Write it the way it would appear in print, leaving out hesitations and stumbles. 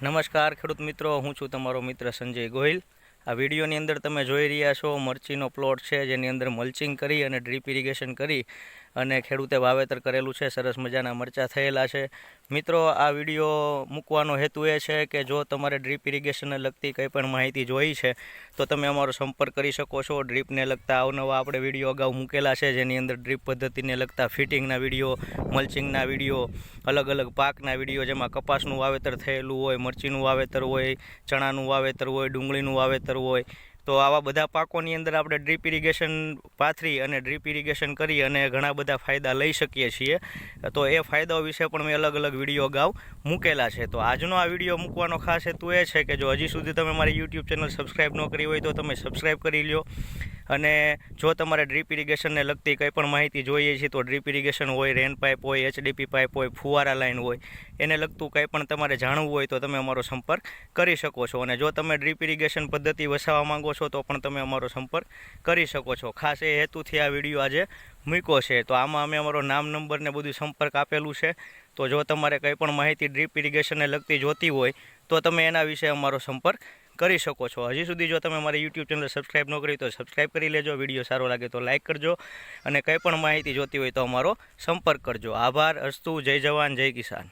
નમસ્કાર ખેડૂત મિત્રો, હું છું તમારો મિત્ર સંજય ગોહિલ। આ વિડીયોની અંદર તમે જોઈ રહ્યા છો મરચીનો પ્લોટ છે, જેની અંદર મલ્ચિંગ કરી અને ડ્રીપ ઇરિગેશન કરી અને ખેડૂતે વાવેતર કરેલું છે। સરસ મજાના મરચાં થયેલા છે। મિત્રો, આ વિડીયો મૂકવાનો હેતુ એ છે કે જો તમારે ડ્રીપ ઇરિગેશનને લગતી કંઈ પણ માહિતી જોઈ છે તો તમે અમારો સંપર્ક કરી શકો છો। ડ્રીપને લગતા અવનવા આપણે વિડીયો અગાઉ મૂકેલા છે, જેની અંદર ડ્રીપ પદ્ધતિને લગતા ફિટિંગના વિડીયો, મલ્ચિંગના વિડીયો, અલગ અલગ પાકના વિડીયો, જેમાં કપાસનું વાવેતર થયેલું હોય, મરચીનું વાવેતર હોય, ચણાનું વાવેતર હોય, ડુંગળીનું વાવેતર હોય। તો આવા બધા પાકોની અંદર આપણે ડ્રીપ ઇરિગેશન પાથરી અને ડ્રીપ ઇરિગેશન કરી અને ઘણા બધા ફાયદા લઈ શકીએ છીએ। તો એ ફાયદાઓ વિશે પણ મેં અલગ અલગ વિડીયો અગાઉ મૂકેલા છે। તો આજનો આ વિડીયો મૂકવાનો ખાસ હેતુ એ છે કે જો હજી સુધી તમે મારી યુટ્યુબ ચેનલ સબસ્ક્રાઈબ ન કરી હોય તો તમે સબસ્ક્રાઈબ કરી લો। અને જો તમારે ડ્રીપ ઇરિગેશનને લગતી કંઈ પણ માહિતી જોઈએ છે તો ડ્રીપ ઇરિગેશન હોય, રેન પાઇપ હોય, HDP પાઇપ હોય, ફુવારા લાઇન હોય, એને લગતું કંઈ પણ તમારે જાણવું હોય તો તમે અમારો સંપર્ક કરી શકો છો। અને જો તમે ડ્રીપ ઇરિગેશન પદ્ધતિ વસાવવા માંગો છો તો પણ તમે અમારો સંપર્ક કરી શકો છો। ખાસ એ હેતુથી આ વિડીયો આજે મૂક્યો છે। તો આમાં અમે અમારો નામ, નંબર ને બધું સંપર્ક આપેલું છે। તો જો તમારે કંઈ પણ માહિતી ડ્રીપ ઇરિગેશનને લગતી જોતી હોય તો તમે એના વિશે અમારો સંપર્ક કરી શકો છો। હજી સુધી જો તમે મારી યુટ્યુબ ચેનલ સબસ્ક્રાઈબ ન કરી તો સબસ્ક્રાઈબ કરી લેજો। વિડીયો સારો લાગે તો લાઇક કરજો અને કંઈ પણ માહિતી જોતી હોય તો અમારો સંપર્ક કરજો। આભાર। અસ્તુ। જય જવાન, જય કિસાન।